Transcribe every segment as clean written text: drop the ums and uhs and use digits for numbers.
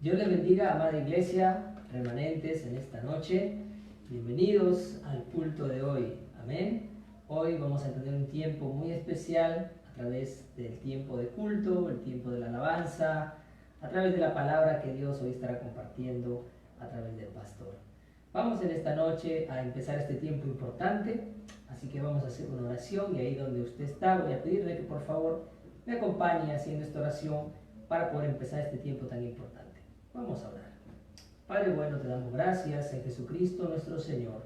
Dios les bendiga, amada iglesia, remanentes en esta noche. Bienvenidos al culto de hoy. Amén. Hoy vamos a tener un tiempo muy especial a través del tiempo de culto, el tiempo de la alabanza, a través de la palabra que Dios hoy estará compartiendo a través del pastor. Vamos en esta noche a empezar este tiempo importante, así que vamos a hacer una oración y ahí donde usted está voy a pedirle que por favor me acompañe haciendo esta oración para poder empezar este tiempo tan importante. Vamos a orar. Padre bueno, te damos gracias en Jesucristo nuestro Señor,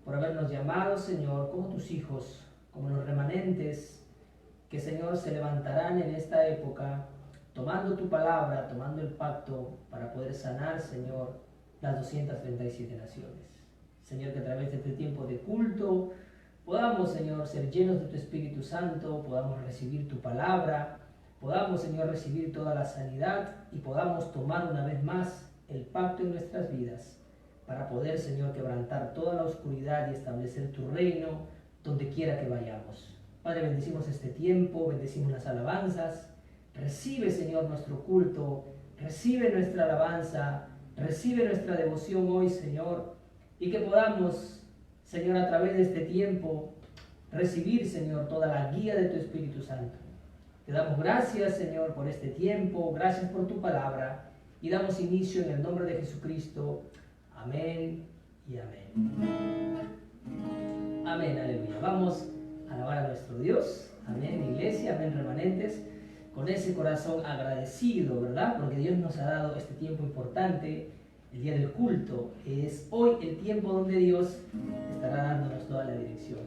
por habernos llamado, Señor, como tus hijos, como los remanentes que, Señor, se levantarán en esta época, tomando tu palabra, tomando el pacto para poder sanar, Señor, las 237 naciones. Señor, que a través de este tiempo de culto podamos, Señor, ser llenos de tu Espíritu Santo, podamos recibir tu palabra, podamos, Señor, recibir toda la sanidad y podamos tomar una vez más el pacto en nuestras vidas para poder, Señor, quebrantar toda la oscuridad y establecer tu reino donde quiera que vayamos. Padre, bendecimos este tiempo, bendecimos las alabanzas. Recibe, Señor, nuestro culto, recibe nuestra alabanza, recibe nuestra devoción hoy, Señor, y que podamos, Señor, a través de este tiempo recibir, Señor, toda la guía de tu Espíritu Santo. Te damos gracias, Señor, por este tiempo, gracias por tu palabra y damos inicio en el nombre de Jesucristo. Amén y amén. Amén, aleluya. Vamos a alabar a nuestro Dios. Amén, iglesia, amén, remanentes, con ese corazón agradecido, ¿verdad? Porque Dios nos ha dado este tiempo importante, el día del culto. Es hoy el tiempo donde Dios estará dándonos toda la dirección.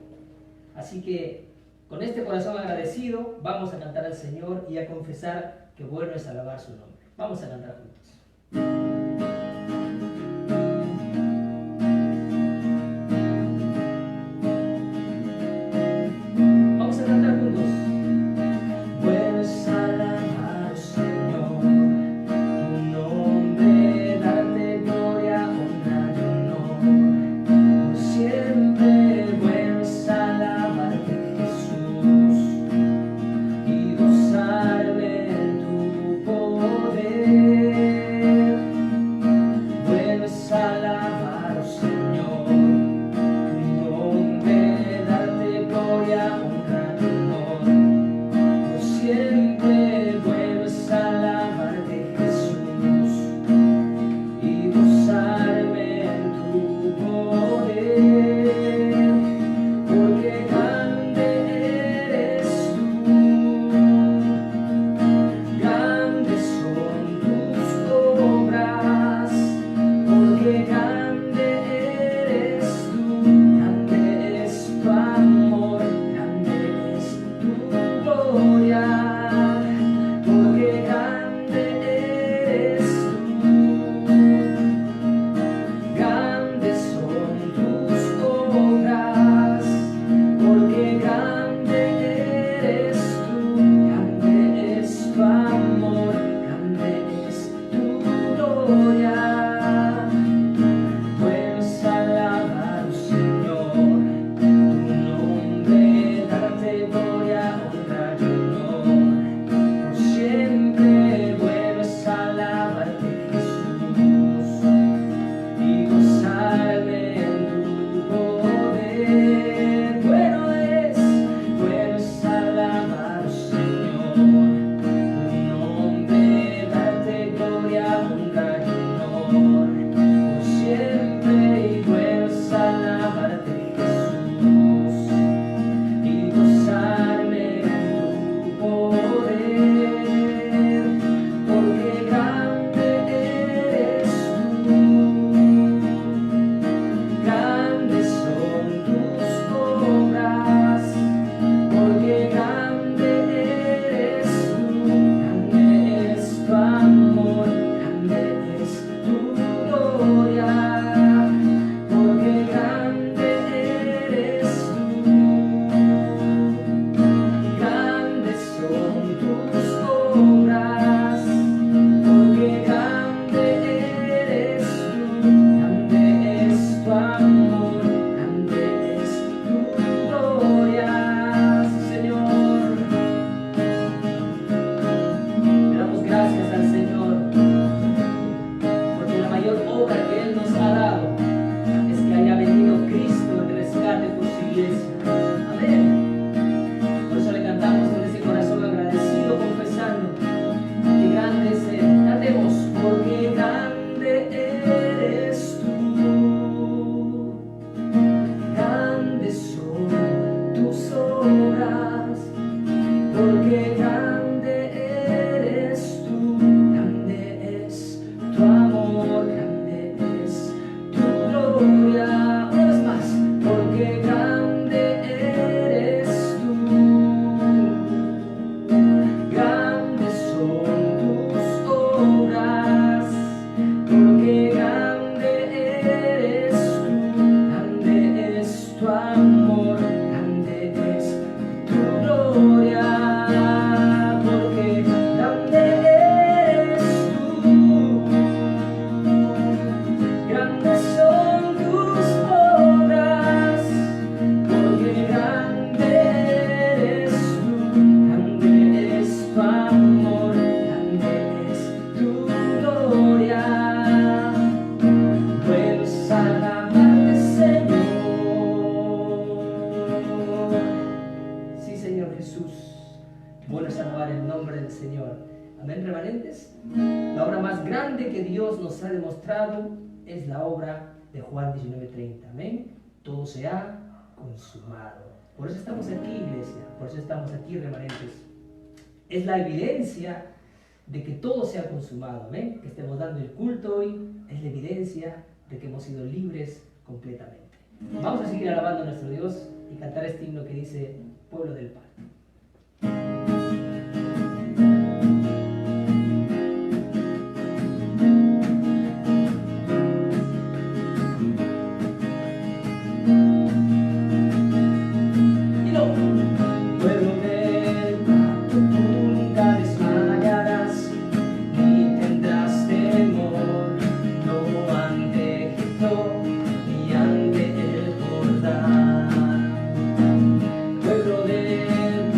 Así que con este corazón agradecido vamos a cantar al Señor y a confesar que bueno es alabar su nombre. Vamos a cantar juntos. Vamos a cantar juntos. Bueno es alabar, Señor, tu nombre, darte gloria, honra y honor. Por siempre bueno es alabarte, Jesús, y gozarme en tu poder. porque grande eres tú, grande es tu amor, grande es tu gloria. Una vez más, porque grande eres tú, grandes son tus obras, porque grande eres tú, grande es tu amor, grande es tu gloria, porque grande eres tú, grandes son tus obras, porque grande eres tú, grande es tu amor, grande es tu gloria. Bueno es alabarte, Señor. Sí, Señor Jesús. Bueno es alabar el nombre del Señor. Amén, remanentes. La obra más grande que Dios nos ha demostrado es la obra de Juan 19:30. Amén. Todo se ha consumado. Por eso estamos aquí, iglesia. Por eso estamos aquí, remanentes. Es la evidencia de que todo se ha consumado. Amén. Que estemos dando el culto hoy es la evidencia de que hemos sido libres completamente. Vamos a seguir alabando a nuestro Dios y cantar este himno que dice Pueblo del Pacto. Pueblo del pacto, tú nunca desmayarás, ni tendrás temor, no ante Egipto, ni ante el Jordán. Pueblo del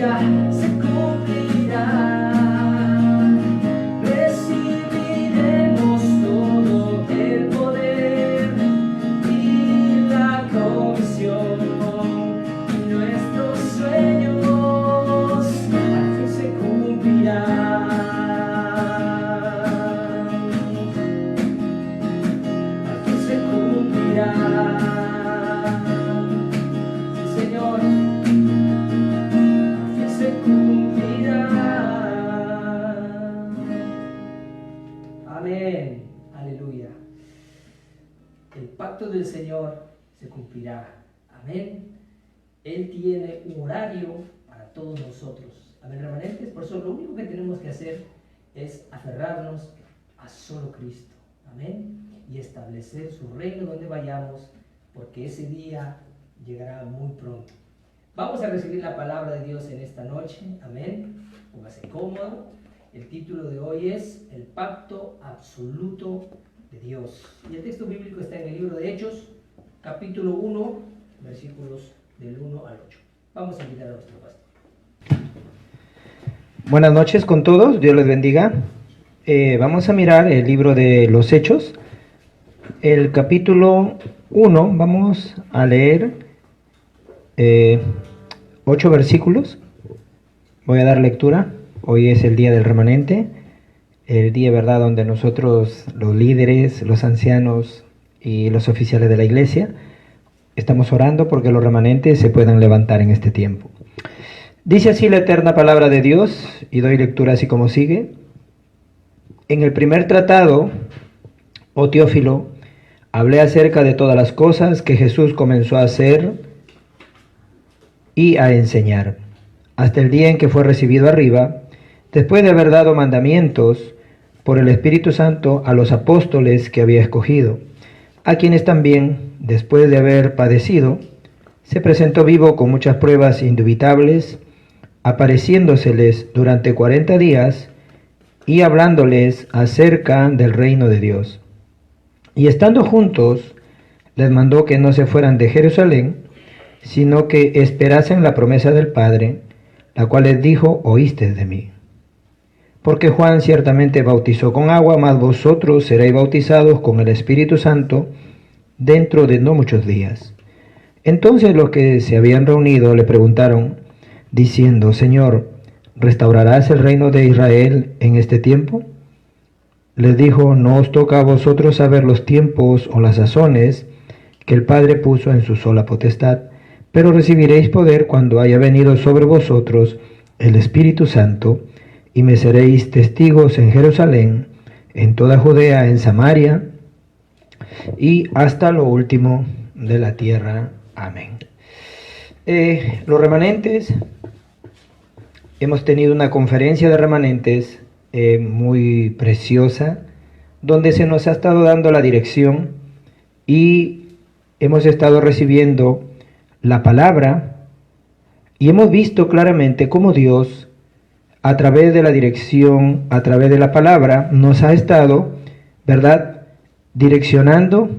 cumplirá, se cumplirá. Recibiremos todo el poder y la comisión. Nuestros sueños al fin se cumplirán. Al fin se cumplirán. Sí, Señor. Al fin se cumplirán. Amén. Aleluya. El pacto del Señor se cumplirá. Amén. Él tiene un horario para todos nosotros. Amén, remanentes. Por eso lo único que tenemos que hacer es aferrarnos a solo Cristo. Amén. Y establecer su reino donde vayamos, porque ese día llegará muy pronto. Vamos a recibir la palabra de Dios en esta noche. Amén. Póngase cómodo. El título de hoy es El pacto absoluto de Dios. Y el texto bíblico está en el libro de Hechos, capítulo 1, versículos del 1 al 8. Vamos a invitar a nuestro pastor. Buenas noches con todos, Dios les bendiga. Vamos a mirar el libro de los Hechos, el capítulo 1, vamos a leer 8 versículos. Voy a dar lectura. Hoy es el día del remanente, el día, ¿verdad?, donde nosotros, los líderes, los ancianos y los oficiales de la iglesia, estamos orando porque los remanentes se puedan levantar en este tiempo. Dice así la eterna palabra de Dios, y doy lectura así como sigue. En el primer tratado, oh Teófilo, hablé acerca de todas las cosas que Jesús comenzó a hacer y a enseñar, hasta el día en que fue recibido arriba, después de haber dado mandamientos por el Espíritu Santo a los apóstoles que había escogido, a quienes también, después de haber padecido, se presentó vivo con muchas pruebas indubitables, apareciéndoseles durante 40 días y hablándoles acerca del reino de Dios. Y estando juntos, les mandó que no se fueran de Jerusalén, sino que esperasen la promesa del Padre, la cual les dijo: oísteis de mí. Porque Juan ciertamente bautizó con agua, mas vosotros seréis bautizados con el Espíritu Santo dentro de no muchos días. Entonces los que se habían reunido le preguntaron, diciendo: Señor, ¿restaurarás el reino de Israel en este tiempo? Les dijo: no os toca a vosotros saber los tiempos o las sazones que el Padre puso en su sola potestad, pero recibiréis poder cuando haya venido sobre vosotros el Espíritu Santo, y me seréis testigos en Jerusalén, en toda Judea, en Samaria, y hasta lo último de la tierra. Amén. Los remanentes, hemos tenido una conferencia de remanentes muy preciosa, donde se nos ha estado dando la dirección y hemos estado recibiendo la palabra, y hemos visto claramente cómo Dios, a través de la dirección, a través de la palabra, nos ha estado, ¿verdad?, direccionando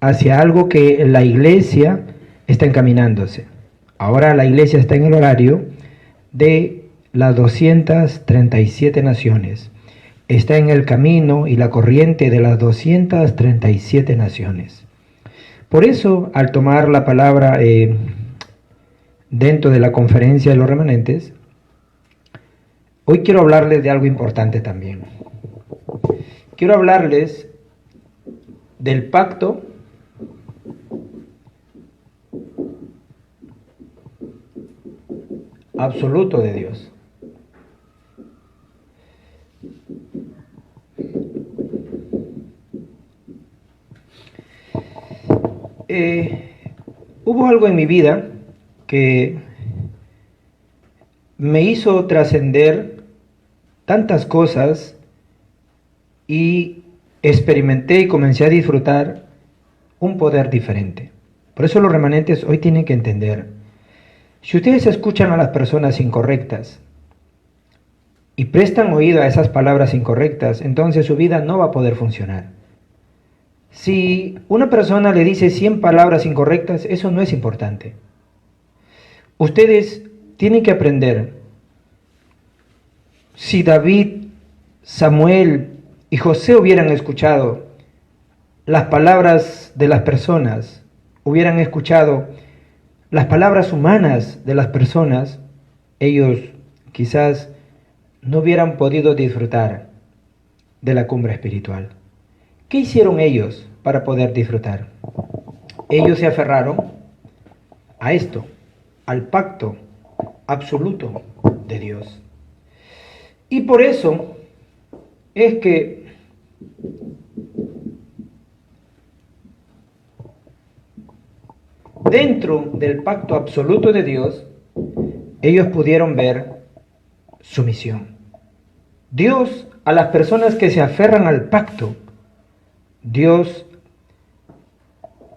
hacia algo que la iglesia está encaminándose. Ahora la iglesia está en el horario de las 237 naciones. Está en el camino y la corriente de las 237 naciones. Por eso, al tomar la palabra dentro de la conferencia de los remanentes, hoy quiero hablarles de algo importante también. Quiero hablarles del pacto absoluto de Dios. Hubo algo en mi vida que me hizo trascender tantas cosas y experimenté y comencé a disfrutar un poder diferente. Por eso los remanentes hoy tienen que entender: si ustedes escuchan a las personas incorrectas y prestan oído a esas palabras incorrectas, entonces su vida no va a poder funcionar. Si una persona le dice 100 palabras incorrectas, eso no es importante. Ustedes tienen que aprender. Si David, Samuel y José hubieran escuchado las palabras de las personas, hubieran escuchado las palabras humanas de las personas, ellos quizás no hubieran podido disfrutar de la cumbre espiritual. ¿Qué hicieron ellos para poder disfrutar? Ellos se aferraron a esto, al pacto absoluto de Dios. Y por eso es que dentro del pacto absoluto de Dios, ellos pudieron ver su misión. Dios, a las personas que se aferran al pacto, Dios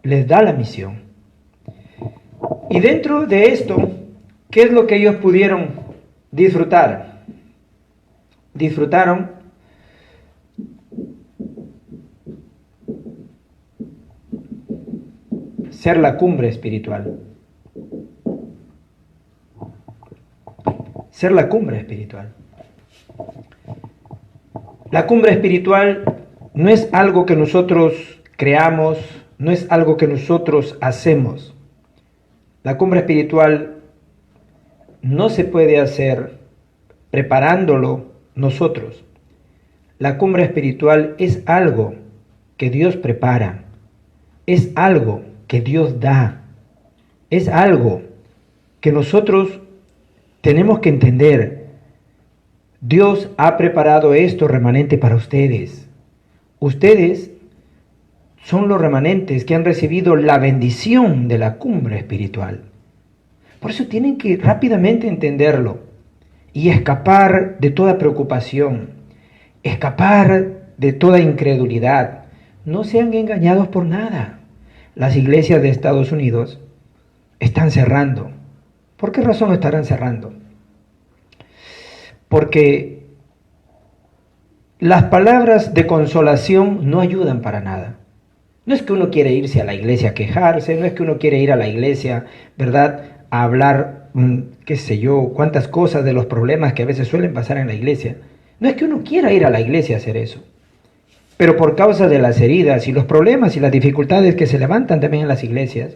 les da la misión. Y dentro de esto, ¿qué es lo que ellos pudieron disfrutar? Disfrutaron ser la cumbre espiritual. Ser la cumbre espiritual. La cumbre espiritual no es algo que nosotros creamos, no es algo que nosotros hacemos. La cumbre espiritual no se puede hacer preparándolo nosotros. La cumbre espiritual es algo que Dios prepara, es algo que Dios da, es algo que nosotros tenemos que entender. Dios ha preparado esto remanente para ustedes. Ustedes son los remanentes que han recibido la bendición de la cumbre espiritual. Por eso tienen que rápidamente entenderlo y escapar de toda preocupación, escapar de toda incredulidad. No sean engañados por nada. Las iglesias de Estados Unidos están cerrando. ¿Por qué razón estarán cerrando? Porque las palabras de consolación no ayudan para nada. No es que uno quiere irse a la iglesia a quejarse, no es que uno quiere ir a la iglesia, ¿verdad?, a hablar, qué sé yo, cuántas cosas de los problemas que a veces suelen pasar en la iglesia. No es que uno quiera ir a la iglesia a hacer eso. Pero por causa de las heridas y los problemas y las dificultades que se levantan también en las iglesias,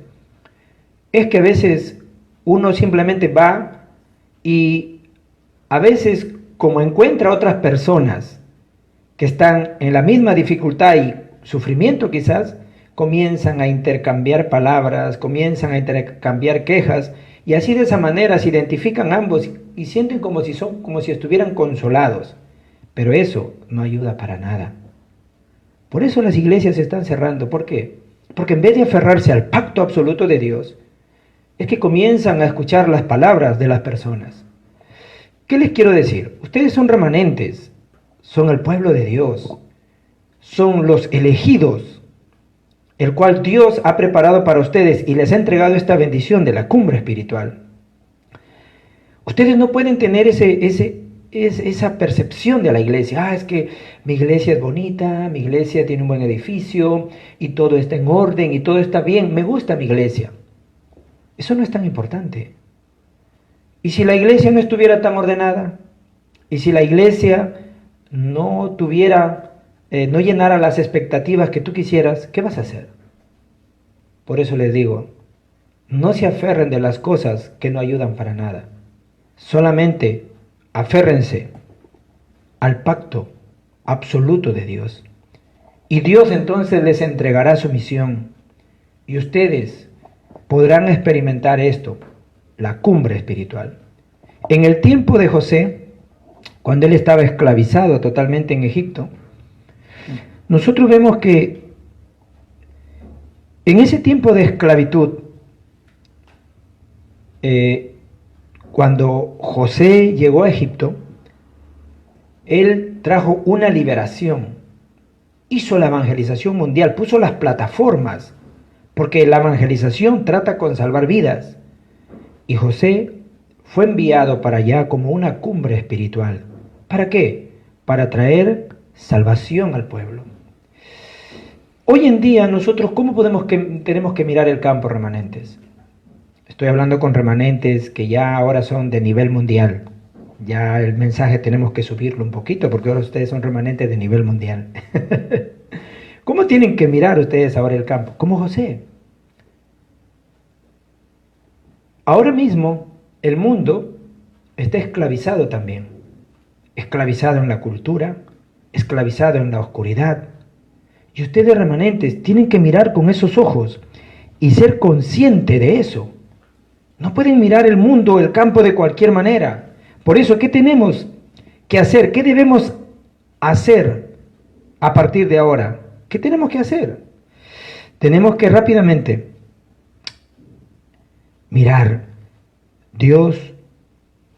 es que a veces uno simplemente va y a veces, como encuentra otras personas que están en la misma dificultad y sufrimiento quizás, comienzan a intercambiar palabras, comienzan a intercambiar quejas, y así de esa manera se identifican ambos y sienten como si estuvieran consolados. Pero eso no ayuda para nada. Por eso las iglesias se están cerrando. ¿Por qué? Porque en vez de aferrarse al pacto absoluto de Dios, es que comienzan a escuchar las palabras de las personas. ¿Qué les quiero decir? Ustedes son remanentes, son el pueblo de Dios, son los elegidos, el cual Dios ha preparado para ustedes y les ha entregado esta bendición de la cumbre espiritual. Ustedes no pueden tener esa percepción de la iglesia. Es que mi iglesia es bonita, mi iglesia tiene un buen edificio y todo está en orden y todo está bien, me gusta mi iglesia. Eso no es tan importante. ¿Y si la iglesia no estuviera tan ordenada? ¿Y si la iglesia no llenara las expectativas que tú quisieras? ¿Qué vas a hacer? Por eso les digo, no se aferren de las cosas que no ayudan para nada. Solamente aférrense al pacto absoluto de Dios. Y Dios entonces les entregará su misión. Y ustedes podrán experimentar esto, la cumbre espiritual. En el tiempo de José, cuando él estaba esclavizado totalmente en Egipto, nosotros vemos que en ese tiempo de esclavitud, cuando José llegó a Egipto, él trajo una liberación, hizo la evangelización mundial, puso las plataformas, porque la evangelización trata con salvar vidas. Y José fue enviado para allá como una cumbre espiritual. ¿Para qué? Para traer salvación al pueblo. Hoy en día nosotros, ¿cómo tenemos que mirar el campo, remanentes? Estoy hablando con remanentes que ya ahora son de nivel mundial. Ya el mensaje tenemos que subirlo un poquito porque ahora ustedes son remanentes de nivel mundial. ¿Cómo tienen que mirar ustedes ahora el campo? Como José. Ahora mismo el mundo está esclavizado también. Esclavizado en la cultura, esclavizado en la oscuridad. Y ustedes remanentes tienen que mirar con esos ojos y ser consciente de eso. No pueden mirar el mundo, el campo de cualquier manera. Por eso, ¿qué tenemos que hacer? ¿Qué debemos hacer a partir de ahora? ¿Qué tenemos que hacer? Tenemos que rápidamente mirar. Dios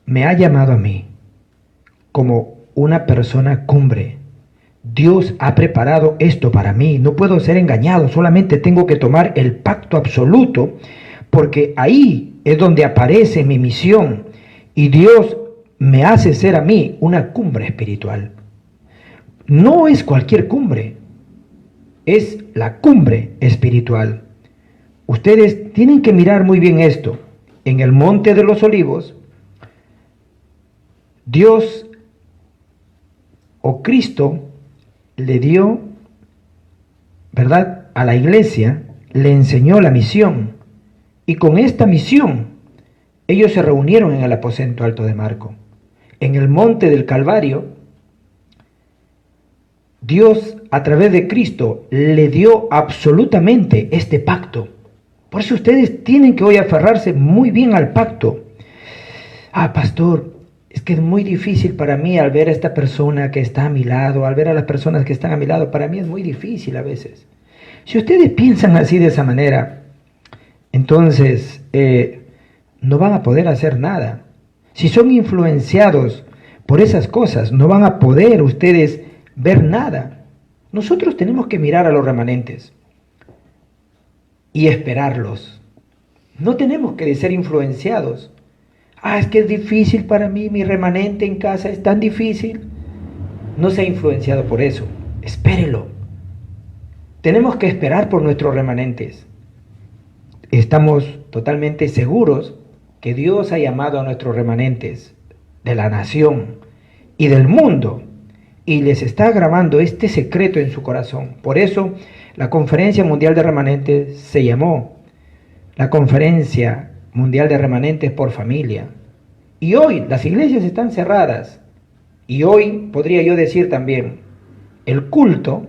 me ha llamado a mí como una persona cumbre. Dios ha preparado esto para mí. No puedo ser engañado. Solamente tengo que tomar el pacto absoluto, porque ahí es donde aparece mi misión y Dios me hace ser a mí una cumbre espiritual. No es cualquier cumbre, es la cumbre espiritual. Ustedes tienen que mirar muy bien esto. En el Monte de los Olivos, Dios o Cristo le dio, ¿verdad?, a la iglesia, le enseñó la misión. Y con esta misión, ellos se reunieron en el aposento alto de Marco. En el monte del Calvario, Dios, a través de Cristo, le dio absolutamente este pacto. Por eso ustedes tienen que hoy aferrarse muy bien al pacto. Ah, pastor, es que es muy difícil para mí al ver a esta persona que está a mi lado, al ver a las personas que están a mi lado, para mí es muy difícil a veces. Si ustedes piensan así de esa manera, entonces no van a poder hacer nada. Si son influenciados por esas cosas, no van a poder ustedes ver nada. Nosotros tenemos que mirar a los remanentes y esperarlos. No tenemos que ser influenciados. Ah, es que es difícil para mí, mi remanente en casa es tan difícil. No sea influenciado por eso. Espérelo. Tenemos que esperar por nuestros remanentes. Estamos totalmente seguros que Dios ha llamado a nuestros remanentes de la nación y del mundo y les está grabando este secreto en su corazón. Por eso la Conferencia Mundial de Remanentes se llamó la Conferencia Mundial de Remanentes por Familia. Y hoy las iglesias están cerradas. Y hoy podría yo decir también, el culto,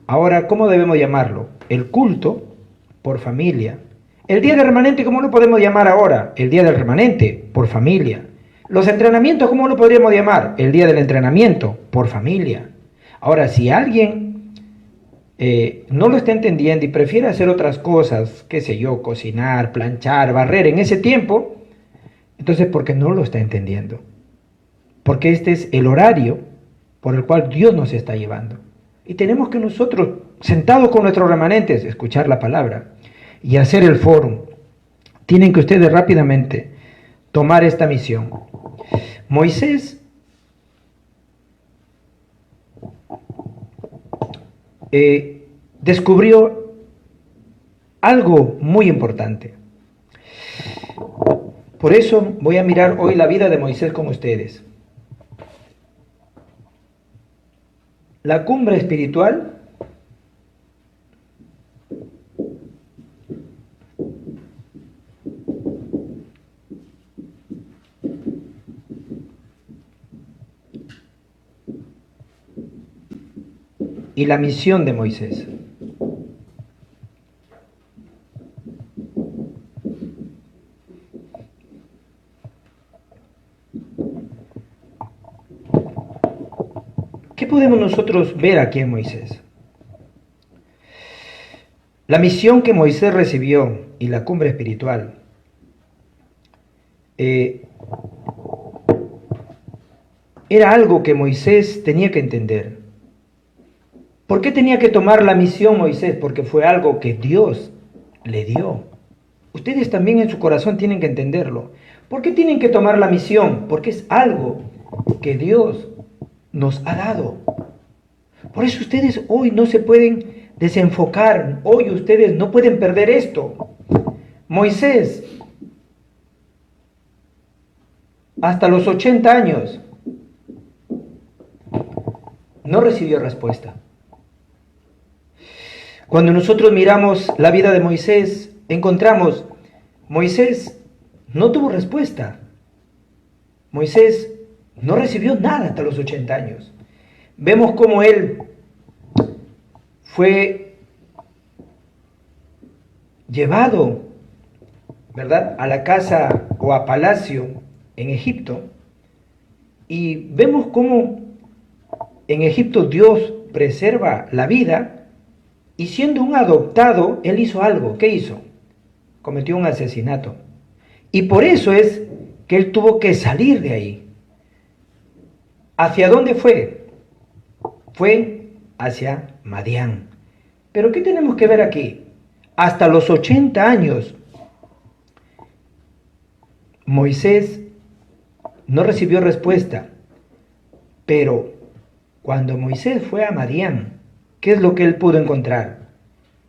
ahora, ¿cómo debemos llamarlo? El culto por familia. El día del remanente, ¿cómo lo podemos llamar ahora? El día del remanente por familia. Los entrenamientos, ¿cómo lo podríamos llamar? El día del entrenamiento por familia. Ahora, si alguien no lo está entendiendo y prefiere hacer otras cosas, qué sé yo, cocinar, planchar, barrer en ese tiempo, entonces porque no lo está entendiendo. Porque este es el horario por el cual Dios nos está llevando. Y tenemos que nosotros, sentados con nuestros remanentes, escuchar la palabra y hacer el foro. Tienen que ustedes rápidamente tomar esta misión. Moisés descubrió algo muy importante. Por eso voy a mirar hoy la vida de Moisés con ustedes. La cumbre espiritual y la misión de Moisés. ¿Qué podemos nosotros ver aquí en Moisés? La misión que Moisés recibió y la cumbre espiritual era algo que Moisés tenía que entender. ¿Por qué tenía que tomar la misión Moisés? Porque fue algo que Dios le dio. Ustedes también en su corazón tienen que entenderlo. ¿Por qué tienen que tomar la misión? Porque es algo que Dios nos ha dado. Por eso ustedes hoy no se pueden desenfocar. Hoy ustedes no pueden perder esto. Moisés hasta los 80 años, no recibió respuesta. Cuando nosotros miramos la vida de Moisés, encontramos, Moisés no tuvo respuesta. Moisés no recibió nada hasta los 80 años. Vemos cómo él fue llevado, ¿verdad?, a la casa o a palacio en Egipto. Y vemos cómo en Egipto Dios preserva la vida. Y siendo un adoptado, él hizo algo. ¿Qué hizo? Cometió un asesinato. Y por eso es que él tuvo que salir de ahí. ¿Hacia dónde fue? Fue hacia Madián. Pero ¿qué tenemos que ver aquí? Hasta los 80 años, Moisés no recibió respuesta. Pero cuando Moisés fue a Madián, ¿qué es lo que él pudo encontrar?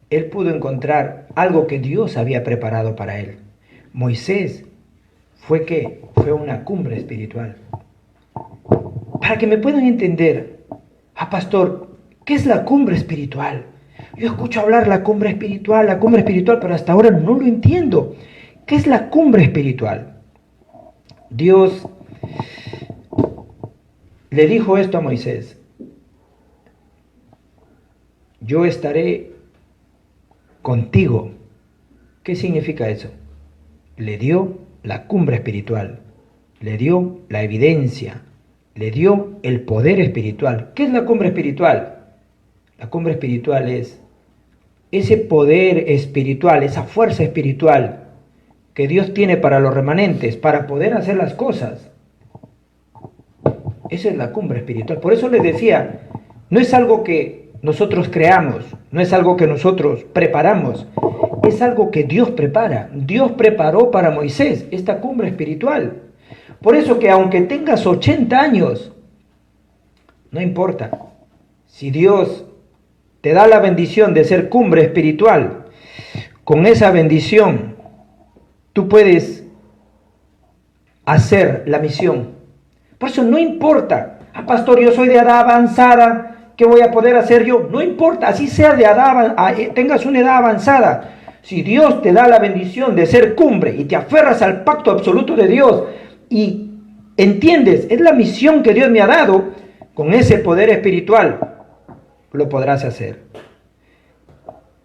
Él pudo encontrar algo que Dios había preparado para él. Moisés fue ¿qué? Fue una cumbre espiritual. Para que me puedan entender, pastor, ¿qué es la cumbre espiritual? Yo escucho hablar la cumbre espiritual, pero hasta ahora no lo entiendo. ¿Qué es la cumbre espiritual? Dios le dijo esto a Moisés: yo estaré contigo. ¿Qué significa eso? Le dio la cumbre espiritual, le dio la evidencia, le dio el poder espiritual. ¿Qué es la cumbre espiritual? La cumbre espiritual es ese poder espiritual, esa fuerza espiritual que Dios tiene para los remanentes, para poder hacer las cosas. Esa es la cumbre espiritual. Por eso les decía, no es algo que nosotros creamos, no es algo que nosotros preparamos, es algo que Dios prepara. Dios preparó para Moisés esta cumbre espiritual. Por eso que aunque tengas 80 años, no importa. Si Dios te da la bendición de ser cumbre espiritual, con esa bendición tú puedes hacer la misión. Por eso no importa, pastor, yo soy de edad avanzada, ¿qué voy a poder hacer yo? No importa, así sea de edad, tengas una edad avanzada. Si Dios te da la bendición de ser cumbre y te aferras al pacto absoluto de Dios y entiendes, es la misión que Dios me ha dado, con ese poder espiritual lo podrás hacer.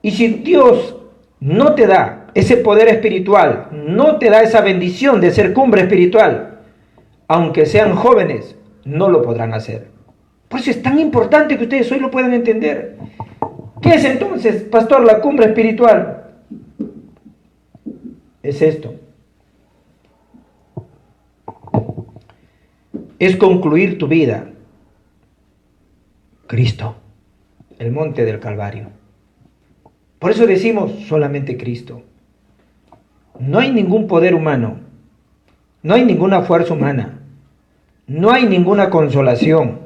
Y si Dios no te da ese poder espiritual, no te da esa bendición de ser cumbre espiritual, aunque sean jóvenes, no lo podrán hacer. Por eso es tan importante que ustedes hoy lo puedan entender. ¿Qué es entonces, pastor, la cumbre espiritual? Es esto. Es concluir tu vida. Cristo, el monte del Calvario. Por eso decimos solamente Cristo. No hay ningún poder humano, no hay ninguna fuerza humana, no hay ninguna consolación,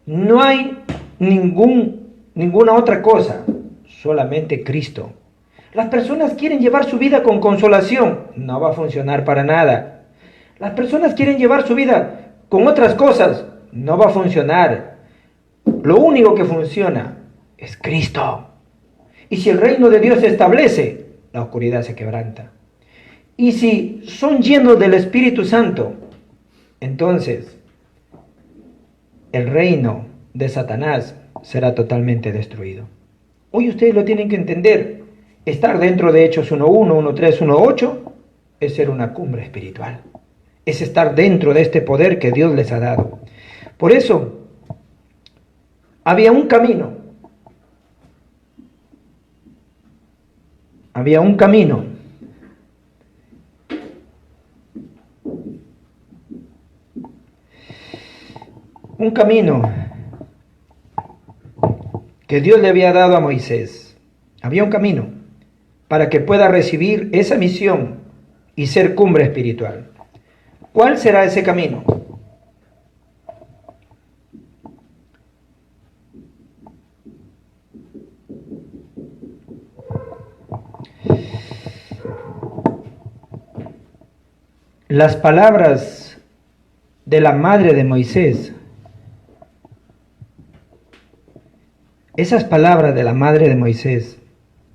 no hay ninguna otra cosa, solamente Cristo. Las personas quieren llevar su vida con consolación, no va a funcionar para nada. Las personas quieren llevar su vida con otras cosas, no va a funcionar. Lo único que funciona es Cristo. Y si el reino de Dios se establece, la oscuridad se quebranta. Y si son llenos del Espíritu Santo, entonces el reino de Satanás será totalmente destruido. Hoy ustedes lo tienen que entender. Estar dentro de Hechos 1.1, 1.3, 1.8 es ser una cumbre espiritual. Es estar dentro de este poder que Dios les ha dado. Por eso, había un camino. Había un camino. Un camino que Dios le había dado a Moisés. Había un camino para que pueda recibir esa misión y ser cumbre espiritual. ¿Cuál será ese camino? Las palabras de la madre de Moisés, esas palabras de la madre de Moisés,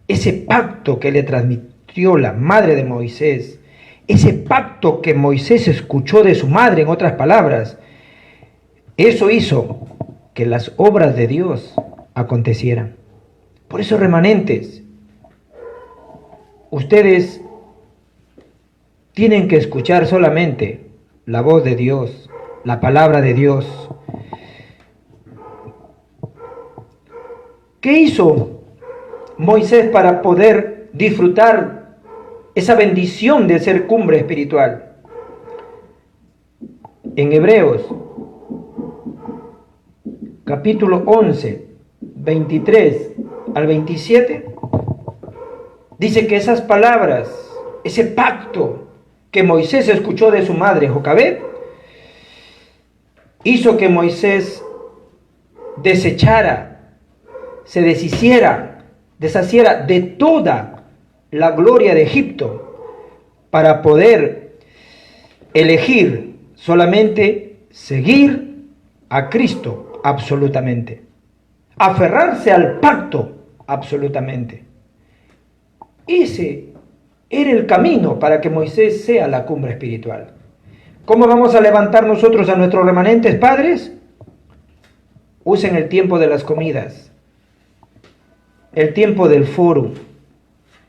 ese pacto que le transmitió la madre de Moisés, ese pacto que Moisés escuchó de su madre, en otras palabras, eso hizo que las obras de Dios acontecieran. Por eso, remanentes, ustedes tienen que escuchar solamente la voz de Dios, la palabra de Dios. ¿Qué hizo Moisés para poder disfrutar esa bendición de ser cumbre espiritual? En Hebreos, capítulo 11, 23 al 27, dice que esas palabras, ese pacto que Moisés escuchó de su madre Jocabed, hizo que Moisés desechara, se deshaciera de toda la gloria de Egipto para poder elegir solamente seguir a Cristo absolutamente, aferrarse al pacto absolutamente. Ese era el camino para que Moisés sea la cumbre espiritual. ¿Cómo vamos a levantar nosotros a nuestros remanentes, padres? Usen el tiempo de las comidas, el tiempo del foro,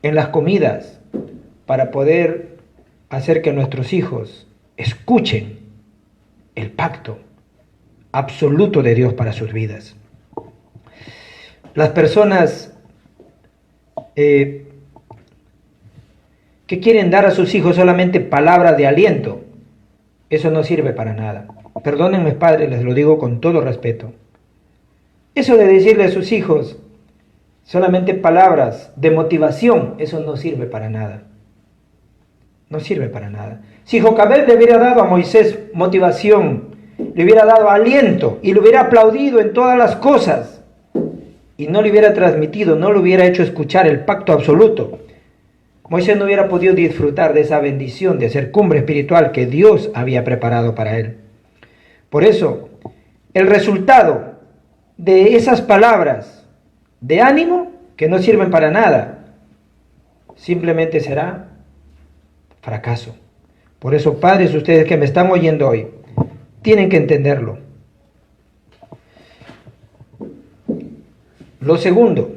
en las comidas, para poder hacer que nuestros hijos escuchen el pacto absoluto de Dios para sus vidas. Las personas que quieren dar a sus hijos solamente palabras de aliento, eso no sirve para nada. Perdónenme, padres, les lo digo con todo respeto. Eso de decirle a sus hijos solamente palabras de motivación, eso no sirve para nada. No sirve para nada. Si Jocabed le hubiera dado a Moisés motivación, le hubiera dado aliento y le hubiera aplaudido en todas las cosas y no le hubiera transmitido, no le hubiera hecho escuchar el pacto absoluto, Moisés no hubiera podido disfrutar de esa bendición de ser cumbre espiritual que Dios había preparado para él. Por eso, el resultado de esas palabras de ánimo que no sirven para nada, simplemente será fracaso. Por eso, padres, ustedes que me están oyendo hoy, tienen que entenderlo. Lo segundo,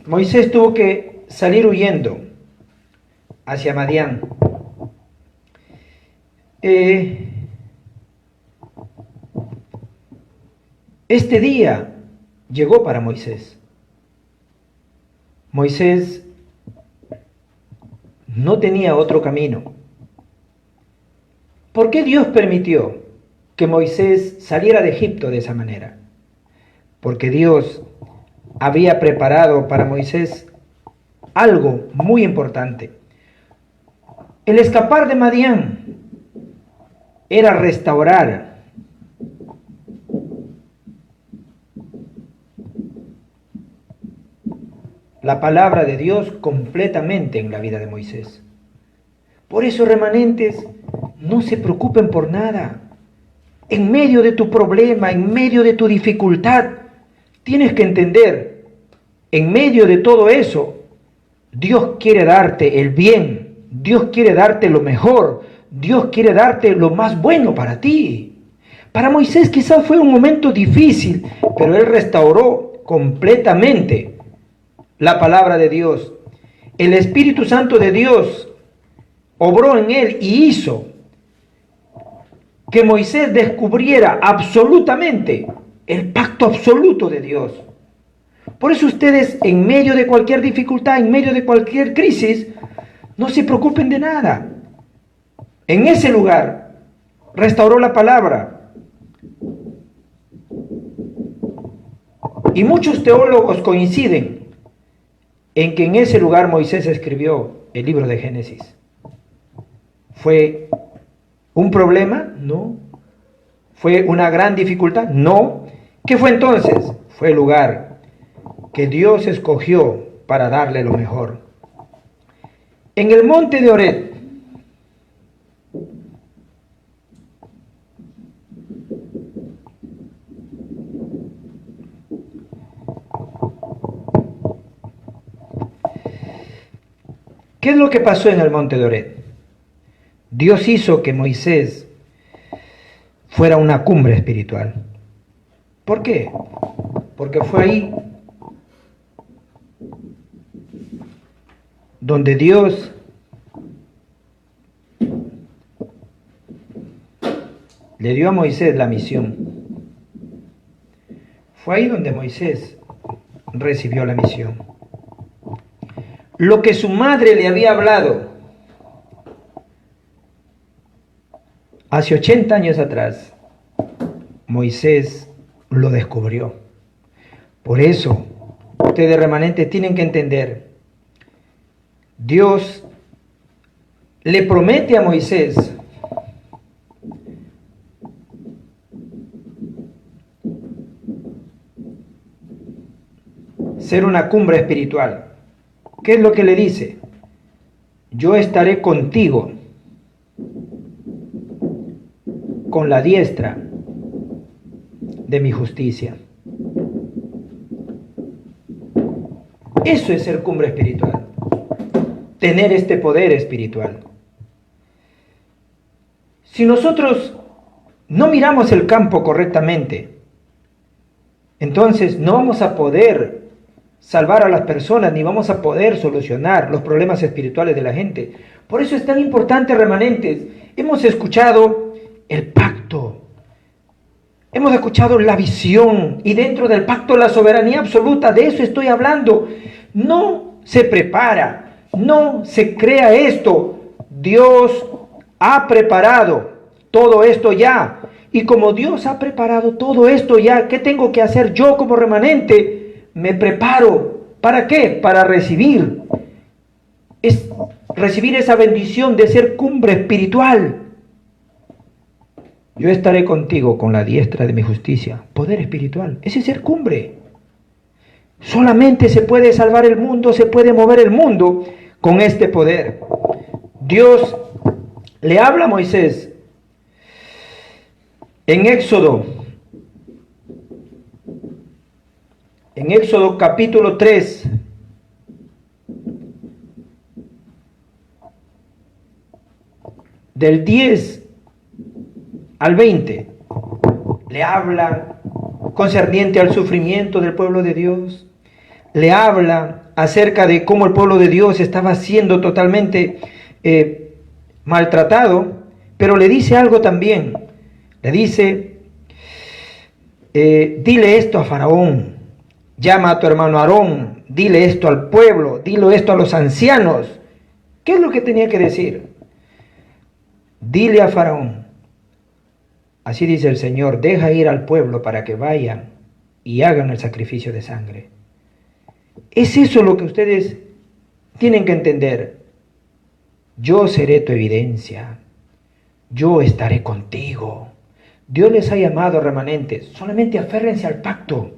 Moisés tuvo que salir huyendo hacia Madián. Este día llegó para Moisés. Moisés no tenía otro camino. ¿Por qué Dios permitió que Moisés saliera de Egipto de esa manera? Porque Dios había preparado para Moisés algo muy importante. El escapar de Madián era restaurar la palabra de Dios completamente en la vida de Moisés. Por eso, remanentes, no se preocupen por nada. En medio de tu problema, en medio de tu dificultad, tienes que entender, en medio de todo eso, Dios quiere darte el bien. Dios quiere darte lo mejor. Dios quiere darte lo más bueno para ti. Para Moisés quizás fue un momento difícil, pero él restauró completamente la palabra de Dios. El Espíritu Santo de Dios obró en él y hizo que Moisés descubriera absolutamente el pacto absoluto de Dios. Por eso ustedes, en medio de cualquier dificultad, en medio de cualquier crisis, no se preocupen de nada. En ese lugar restauró la palabra. Y muchos teólogos coinciden en que en ese lugar Moisés escribió el libro de Génesis. ¿Fue un problema? No. ¿Fue una gran dificultad? No. ¿Qué fue entonces? Fue el lugar que Dios escogió para darle lo mejor. En el monte de Horeb, ¿qué es lo que pasó en el monte de Horeb? Dios hizo que Moisés fuera una cumbre espiritual. ¿Por qué? Porque fue ahí donde Dios le dio a Moisés la misión. Fue ahí donde Moisés recibió la misión. Lo que su madre le había hablado hace 80 años atrás, Moisés lo descubrió. Por eso, ustedes remanentes tienen que entender, Dios le promete a Moisés ser una cumbre espiritual. ¿Qué es lo que le dice? Yo estaré contigo con la diestra de mi justicia. Eso es ser cumbre espiritual, tener este poder espiritual. Si nosotros no miramos el campo correctamente, entonces no vamos a poder salvar a las personas, ni vamos a poder solucionar los problemas espirituales de la gente. Por eso es tan importante, remanentes. Hemos escuchado el pacto, hemos escuchado la visión, y dentro del pacto la soberanía absoluta. De eso estoy hablando. No se prepara, no se crea esto. Dios ha preparado todo esto ya. Y como Dios ha preparado todo esto ya, ¿qué tengo que hacer yo como remanente? Me preparo. ¿Para qué? Para recibir esa bendición de ser cumbre espiritual. Yo estaré contigo con la diestra de mi justicia. Poder espiritual. Ese es ser cumbre. Solamente se puede salvar el mundo, se puede mover el mundo con este poder. Dios le habla a Moisés en Éxodo capítulo 3, del 10 al 20, le habla concerniente al sufrimiento del pueblo de Dios, le habla acerca de cómo el pueblo de Dios estaba siendo totalmente maltratado, pero le dice algo también, le dice, dile esto a Faraón, llama a tu hermano Aarón, dile esto al pueblo, dile esto a los ancianos. ¿Qué es lo que tenía que decir? Dile a Faraón, así dice el Señor, deja ir al pueblo para que vayan y hagan el sacrificio de sangre. Es eso lo que ustedes tienen que entender. Yo seré tu evidencia, yo estaré contigo. Dios les ha llamado remanentes, solamente aférrense al pacto.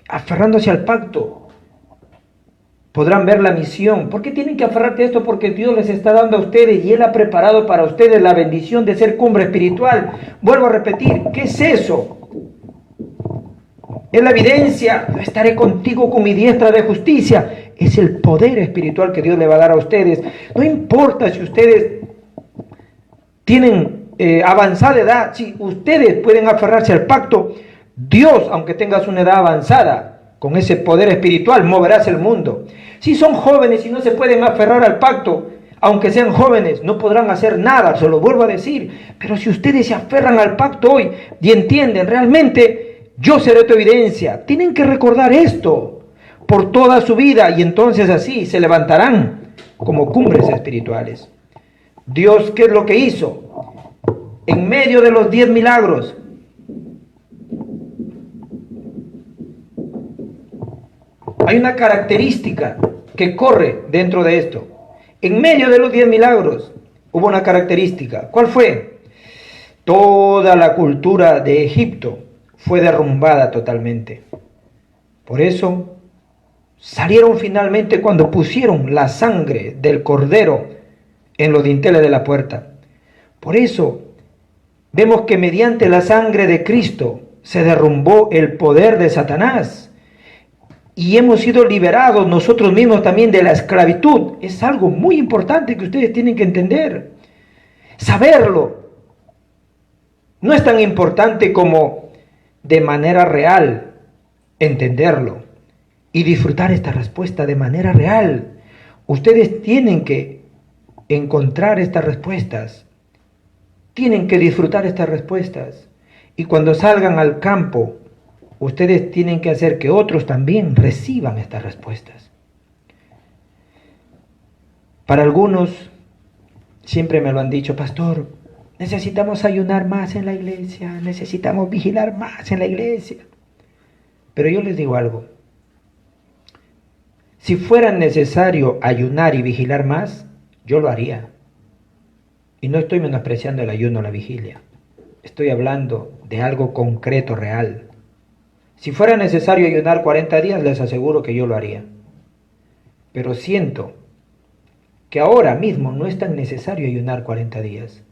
Aferrándose al pacto, podrán ver la misión. ¿Por qué tienen que aferrarte a esto? Porque Dios les está dando a ustedes y Él ha preparado para ustedes la bendición de ser cumbre espiritual. Vuelvo a repetir, ¿qué es eso? Es la evidencia. Yo estaré contigo con mi diestra de justicia. Es el poder espiritual que Dios le va a dar a ustedes. No importa si ustedes tienen avanzada edad, si ustedes pueden aferrarse al pacto, Dios, aunque tengas una edad avanzada, con ese poder espiritual moverás el mundo. Si son jóvenes y no se pueden aferrar al pacto, aunque sean jóvenes, no podrán hacer nada, se lo vuelvo a decir. Pero si ustedes se aferran al pacto hoy y entienden, realmente yo seré tu evidencia. Tienen que recordar esto por toda su vida y entonces así se levantarán como cumbres espirituales. Dios, ¿qué es lo que hizo? En medio de los 10 milagros, hay una característica que corre dentro de esto. En medio de los 10 milagros hubo una característica. ¿Cuál fue? Toda la cultura de Egipto fue derrumbada totalmente. Por eso salieron finalmente cuando pusieron la sangre del cordero en los dinteles de la puerta. Por eso vemos que mediante la sangre de Cristo se derrumbó el poder de Satanás y hemos sido liberados nosotros mismos también de la esclavitud. Es algo muy importante que ustedes tienen que entender. Saberlo no es tan importante como de manera real entenderlo y disfrutar esta respuesta de manera real. Ustedes tienen que encontrar estas respuestas, tienen que disfrutar estas respuestas, y cuando salgan al campo, ustedes tienen que hacer que otros también reciban estas respuestas. Para algunos, siempre me lo han dicho: pastor, necesitamos ayunar más en la iglesia, necesitamos vigilar más en la iglesia. Pero yo les digo algo: si fuera necesario ayunar y vigilar más, yo lo haría. Y no estoy menospreciando el ayuno o la vigilia. Estoy hablando de algo concreto, real. Si fuera necesario ayunar 40 días, les aseguro que yo lo haría. Pero siento que ahora mismo no es tan necesario ayunar 40 días.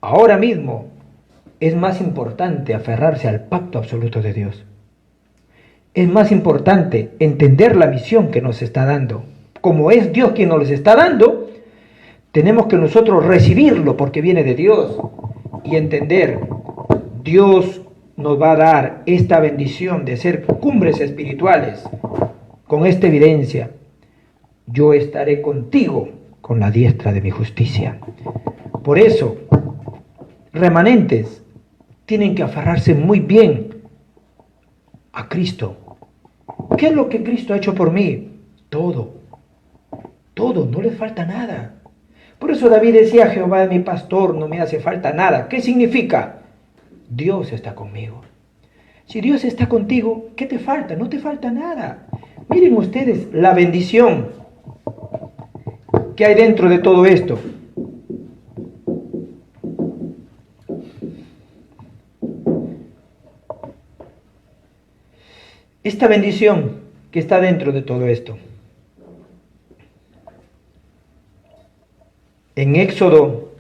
Ahora mismo es más importante aferrarse al pacto absoluto de Dios. Es más importante entender la misión que nos está dando. Como es Dios quien nos está dando, tenemos que nosotros recibirlo porque viene de Dios y entender: Dios nos va a dar esta bendición de ser cumbres espirituales con esta evidencia: yo estaré contigo con la diestra de mi justicia. Por eso, remanentes tienen que aferrarse muy bien a Cristo. ¿Qué es lo que Cristo ha hecho por mí? Todo, no le falta nada. Por eso David decía: Jehová es mi pastor, no me hace falta nada. ¿Qué significa? Dios está conmigo. Si Dios está contigo, ¿qué te falta? No te falta nada. Miren ustedes la bendición que hay dentro de todo esto. Esta bendición que está dentro de todo esto. En Éxodo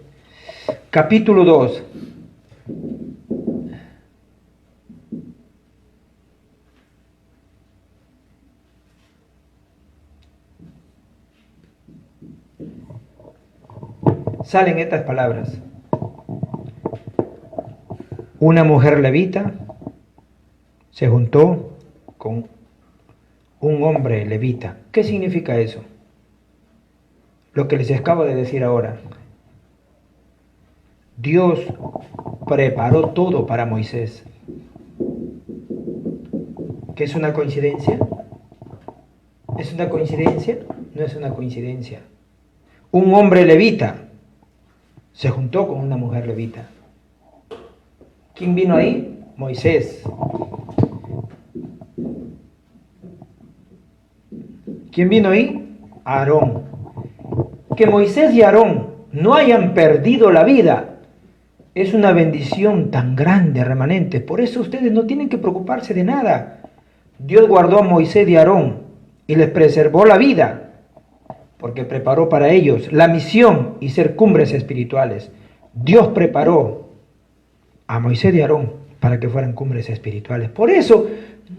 capítulo 2, salen estas palabras: una mujer levita se juntó con un hombre levita. ¿Qué significa eso? Lo que les acabo de decir ahora. Dios preparó todo para Moisés. ¿Qué es una coincidencia? ¿Es una coincidencia? No es una coincidencia. Un hombre levita se juntó con una mujer levita. ¿Quién vino ahí? Moisés. ¿Quién vino ahí? Aarón. Que Moisés y Aarón no hayan perdido la vida es una bendición tan grande, remanentes. Por eso ustedes no tienen que preocuparse de nada. Dios guardó a Moisés y a Aarón y les preservó la vida, porque preparó para ellos la misión y ser cumbres espirituales. Dios preparó a Moisés y a Aarón para que fueran cumbres espirituales. Por eso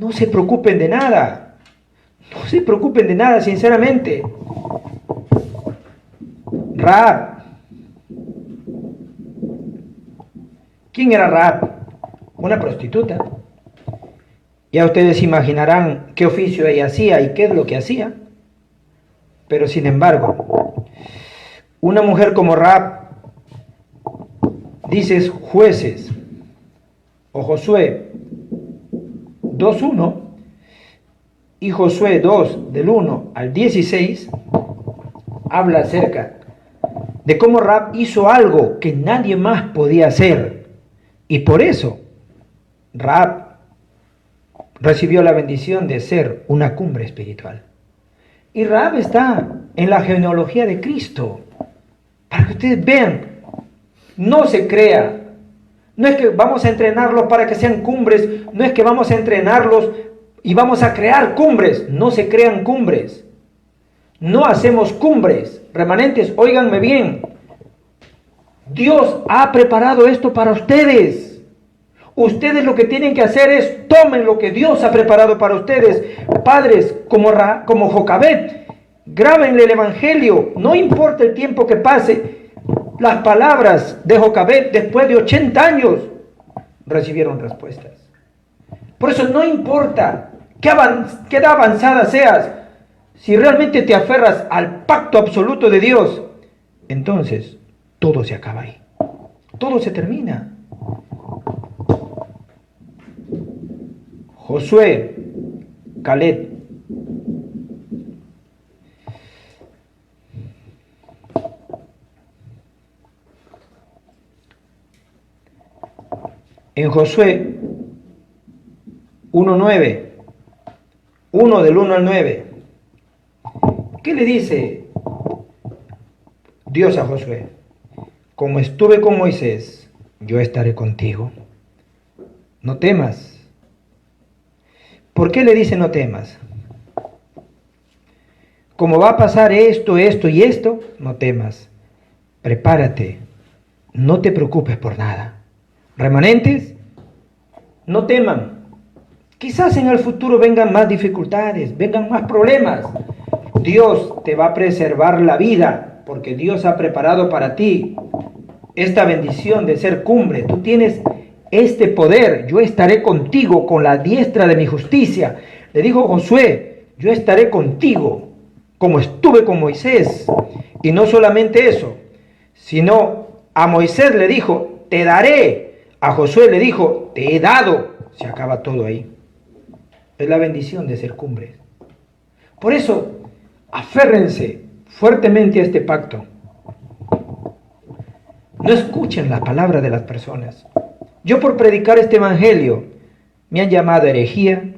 no se preocupen de nada. No se preocupen de nada, sinceramente. Rahab. ¿Quién era Rahab? Una prostituta. Ya ustedes imaginarán qué oficio ella hacía y qué es lo que hacía. Pero sin embargo, una mujer como Rahab, dices Jueces o Josué 2:1 y Josué 2 del 1 al 16, habla acerca de cómo Rahab hizo algo que nadie más podía hacer. Y por eso Rahab recibió la bendición de ser una cumbre espiritual. Y Rahab está en la genealogía de Cristo. Para que ustedes vean, no se crea. No es que vamos a entrenarlos para que sean cumbres, no es que vamos a entrenarlos y vamos a crear cumbres. No se crean cumbres. No hacemos cumbres. Remanentes, óiganme bien. Dios ha preparado esto para ustedes. Ustedes lo que tienen que hacer es tomen lo que Dios ha preparado para ustedes. Padres, como Jocabet, grábenle el evangelio. No importa el tiempo que pase. Las palabras de Jocabet después de 80 años recibieron respuestas. Por eso no importa qué edad avanzada seas, si realmente te aferras al pacto absoluto de Dios, entonces todo se acaba ahí. Todo se termina. Josué, Caleb. En Josué 1:9, 1 del 1 al 9, ¿qué le dice Dios a Josué? Como estuve con Moisés, yo estaré contigo. No temas. ¿Por qué le dice no temas? Como va a pasar esto, esto y esto, no temas. Prepárate. No te preocupes por nada. Remanentes, no teman. Quizás en el futuro vengan más dificultades, vengan más problemas. Dios te va a preservar la vida, porque Dios ha preparado para ti esta bendición de ser cumbre. Tú tienes este poder. Yo estaré contigo con la diestra de mi justicia. Le dijo Josué, yo estaré contigo como estuve con Moisés. Y no solamente eso, sino a Moisés le dijo, te daré. A Josué le dijo, te he dado. Se acaba todo ahí. Es la bendición de ser cumbre. Por eso, aférrense fuertemente a este pacto. No escuchen la palabra de las personas. Yo por predicar este evangelio me han llamado herejía,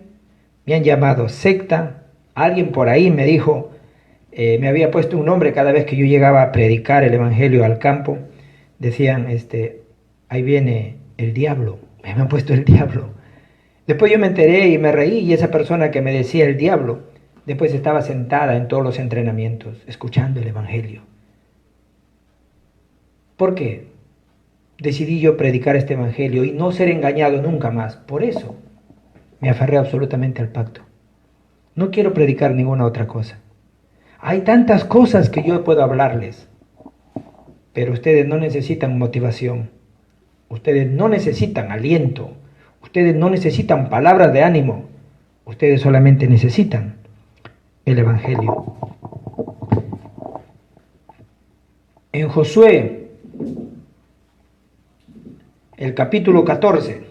me han llamado secta. Alguien por ahí me dijo, me había puesto un nombre cada vez que yo llegaba a predicar el evangelio al campo. Decían, ahí viene el diablo. Me han puesto el diablo. Después yo me enteré y me reí, y esa persona que me decía el diablo, después estaba sentada en todos los entrenamientos, escuchando el evangelio. ¿Por qué? Decidí yo predicar este evangelio y no ser engañado nunca más. Por eso me aferré absolutamente al pacto. No quiero predicar ninguna otra cosa. Hay tantas cosas que yo puedo hablarles, pero ustedes no necesitan motivación. Ustedes no necesitan aliento. Ustedes no necesitan palabras de ánimo. Ustedes solamente necesitan el evangelio. En Josué, el capítulo 14,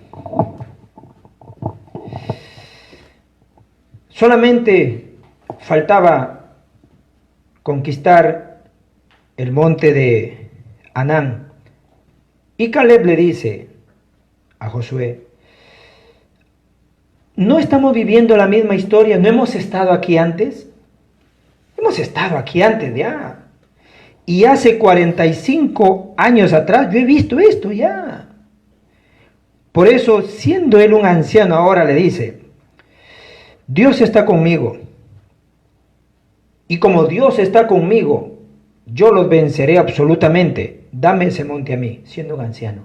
solamente faltaba conquistar el monte de Anán. Y Caleb le dice a Josué, ¿no estamos viviendo la misma historia? ¿No hemos estado aquí antes? Hemos estado aquí antes ya. Y hace 45 años atrás yo he visto esto ya. Por eso, siendo él un anciano ahora, le dice, Dios está conmigo. Y como Dios está conmigo, yo los venceré absolutamente. Dame ese monte a mí, siendo un anciano.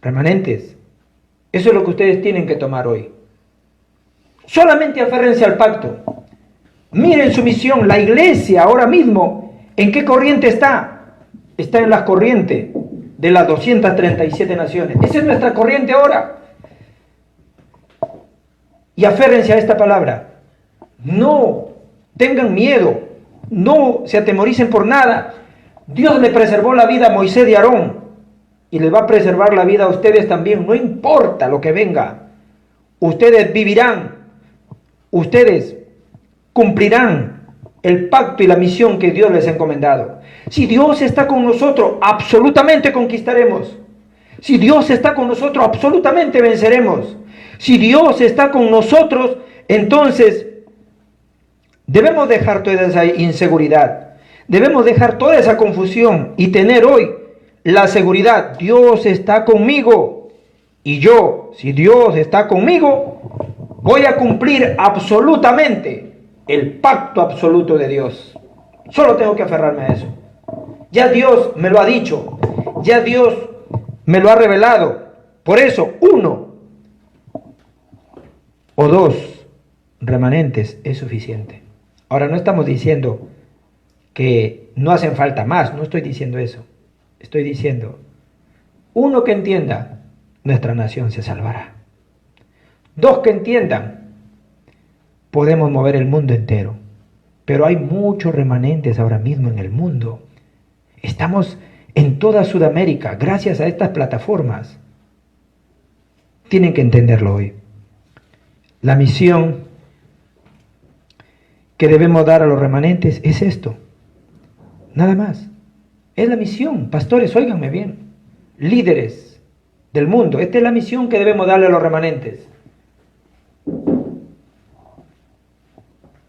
Remanentes, eso es lo que ustedes tienen que tomar hoy. Solamente aférrense al pacto. Miren su misión. La iglesia ahora mismo, ¿en qué corriente está? Está en la corriente de las 237 naciones. Esa es nuestra corriente ahora. Y aférrense a esta palabra. No tengan miedo. No se atemoricen por nada. Dios le preservó la vida a Moisés y Aarón. Y les va a preservar la vida a ustedes también. No importa lo que venga. Ustedes vivirán. Ustedes cumplirán el pacto y la misión que Dios les ha encomendado. Si Dios está con nosotros, absolutamente conquistaremos. Si Dios está con nosotros, absolutamente venceremos. Si Dios está con nosotros, entonces debemos dejar toda esa inseguridad. Debemos dejar toda esa confusión y tener hoy la seguridad. Dios está conmigo. Y yo, si Dios está conmigo, Voy a cumplir absolutamente el pacto absoluto de Dios. Solo tengo que aferrarme a eso. Ya Dios me lo ha dicho. Ya Dios me lo ha revelado. Por eso, 1 o 2 remanentes es suficiente. Ahora, no estamos diciendo que no hacen falta más. No estoy diciendo eso. Estoy diciendo, 1 que entienda, nuestra nación se salvará. 2 que entiendan, podemos mover el mundo entero. Pero hay muchos remanentes ahora mismo en el mundo. Estamos en toda Sudamérica gracias a estas plataformas. Tienen que entenderlo hoy. La misión que debemos dar a los remanentes es esto. Nada más. Es la misión. Pastores, óiganme bien. Líderes del mundo. Esta es la misión que debemos darle a los remanentes.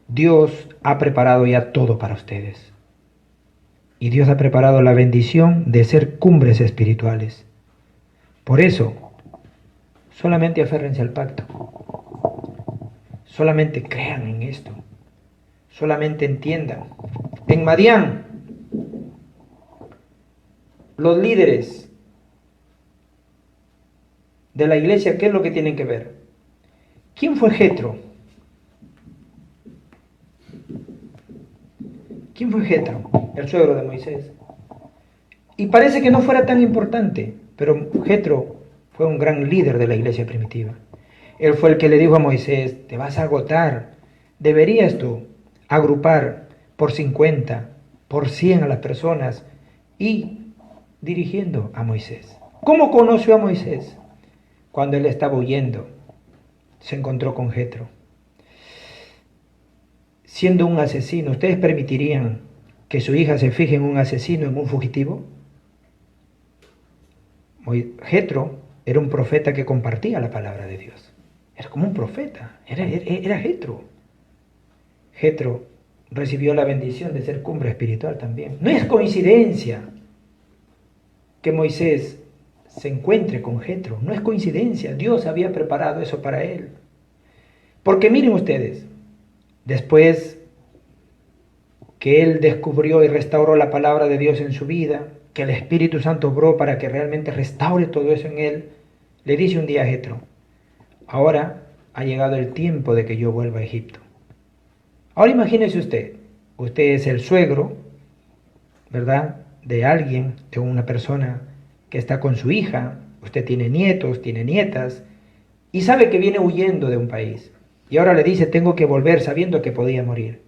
Dios ha preparado ya todo para ustedes. Y Dios ha preparado la bendición de ser cumbres espirituales. Por eso, solamente aférrense al pacto. Solamente crean en esto. Solamente entiendan. En Madián, los líderes de la iglesia, ¿qué es lo que tienen que ver? ¿Quién fue Jetro? ¿Quién fue Jetro? El suegro de Moisés. Y parece que no fuera tan importante, pero Jetro fue un gran líder de la iglesia primitiva. Él fue el que le dijo a Moisés, te vas a agotar, deberías tú agrupar por 50, por 100 a las personas y dirigiendo a Moisés. ¿Cómo conoció a Moisés? Cuando él estaba huyendo, se encontró con Jetro. Siendo un asesino, ¿ustedes permitirían que su hija se fije en un asesino, en un fugitivo? Jetro era un profeta que compartía la palabra de Dios. Era como un profeta, era Jetro. Jetro recibió la bendición de ser cumbre espiritual también. No es coincidencia que Moisés se encuentre con Jetro, no es coincidencia, Dios había preparado eso para él. Porque miren ustedes, después que él descubrió y restauró la palabra de Dios en su vida, que el Espíritu Santo obró para que realmente restaure todo eso en él, le dice un día a Jetro, ahora ha llegado el tiempo de que yo vuelva a Egipto. Ahora imagínese usted es el suegro, ¿verdad?, de alguien, de una persona que está con su hija, usted tiene nietos, tiene nietas, y sabe que viene huyendo de un país. Y ahora le dice, tengo que volver sabiendo que podía morir.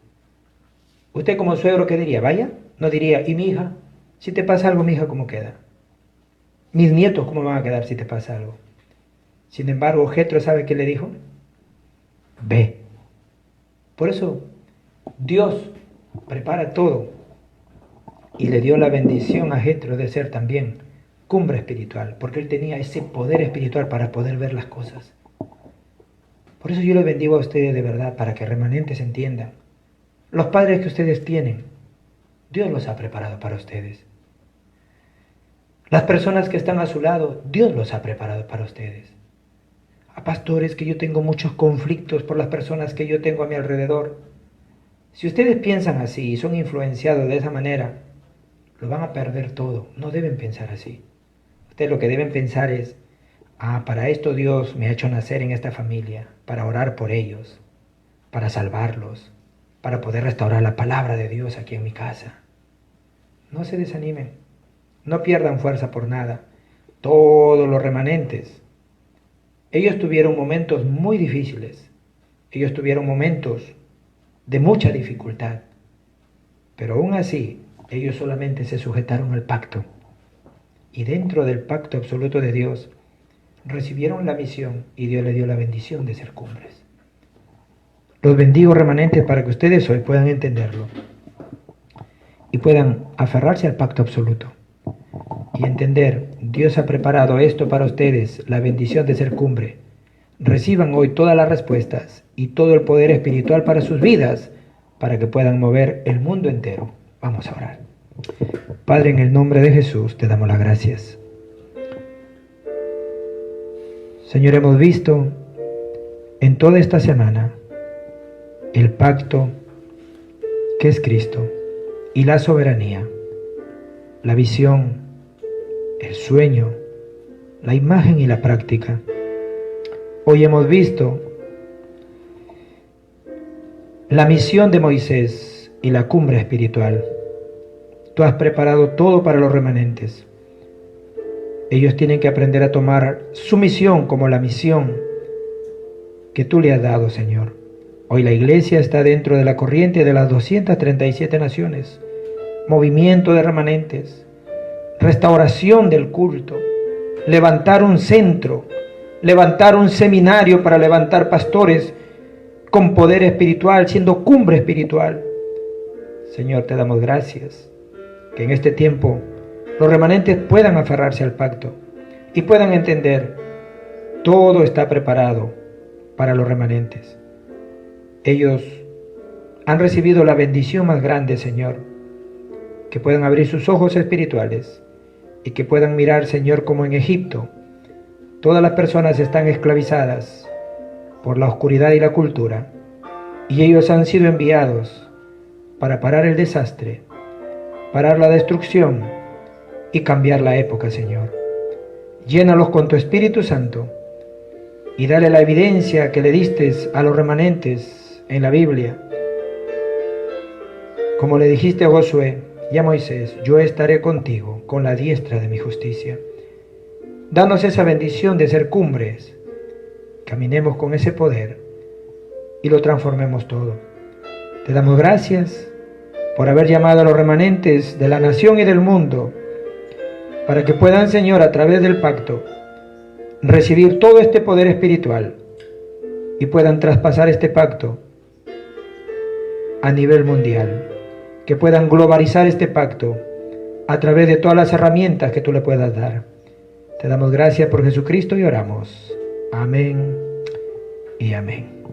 ¿Usted como suegro qué diría? ¿Vaya? No diría, ¿y mi hija? Si te pasa algo, mi hija, ¿cómo queda? ¿Mis nietos cómo van a quedar si te pasa algo? Sin embargo, Jetro, ¿sabe qué le dijo? Ve. Por eso, Dios prepara todo. Y le dio la bendición a Jetro de ser también cumbre espiritual, porque él tenía ese poder espiritual para poder ver las cosas. Por eso yo les bendigo a ustedes de verdad, para que remanentes entiendan. Los padres que ustedes tienen, Dios los ha preparado para ustedes. Las personas que están a su lado, Dios los ha preparado para ustedes. A pastores, que yo tengo muchos conflictos por las personas que yo tengo a mi alrededor. Si ustedes piensan así y son influenciados de esa manera, lo van a perder todo. No deben pensar así. Ustedes lo que deben pensar es, para esto Dios me ha hecho nacer en esta familia, para orar por ellos, para salvarlos, para poder restaurar la palabra de Dios aquí en mi casa. No se desanimen, no pierdan fuerza por nada. Todos los remanentes, ellos tuvieron momentos muy difíciles, ellos tuvieron momentos de mucha dificultad, pero aún así, ellos solamente se sujetaron al pacto. Y dentro del pacto absoluto de Dios, recibieron la misión y Dios les dio la bendición de ser cumbres. Los bendigo, remanentes, para que ustedes hoy puedan entenderlo y puedan aferrarse al pacto absoluto y entender, Dios ha preparado esto para ustedes, la bendición de ser cumbre. Reciban hoy todas las respuestas y todo el poder espiritual para sus vidas, para que puedan mover el mundo entero. Vamos a orar. Padre, en el nombre de Jesús te damos las gracias. Señor, hemos visto en toda esta semana el pacto que es Cristo y la soberanía, la visión, el sueño, la imagen y la práctica. Hoy hemos visto la misión de Moisés y la cumbre espiritual. Tú has preparado todo para los remanentes. Ellos tienen que aprender a tomar su misión como la misión que tú le has dado, Señor. Hoy la iglesia está dentro de la corriente de las 237 naciones, movimiento de remanentes, restauración del culto, levantar un centro, levantar un seminario para levantar pastores con poder espiritual, siendo cumbre espiritual. Señor, te damos gracias, que en este tiempo los remanentes puedan aferrarse al pacto y puedan entender, todo está preparado para los remanentes. Ellos han recibido la bendición más grande, Señor, que puedan abrir sus ojos espirituales y que puedan mirar, Señor, como en Egipto todas las personas están esclavizadas por la oscuridad y la cultura, y ellos han sido enviados para parar el desastre, parar la destrucción y cambiar la época, Señor. Llénalos con tu Espíritu Santo y dale la evidencia que le diste a los remanentes en la Biblia. Como le dijiste a Josué y a Moisés, yo estaré contigo con la diestra de mi justicia. Danos esa bendición de ser cumbres, caminemos con ese poder y lo transformemos todo. Te damos gracias por haber llamado a los remanentes de la nación y del mundo para que puedan, Señor, a través del pacto, recibir todo este poder espiritual y puedan traspasar este pacto a nivel mundial, que puedan globalizar este pacto a través de todas las herramientas que tú le puedas dar. Te damos gracias por Jesucristo y oramos. Amén y amén.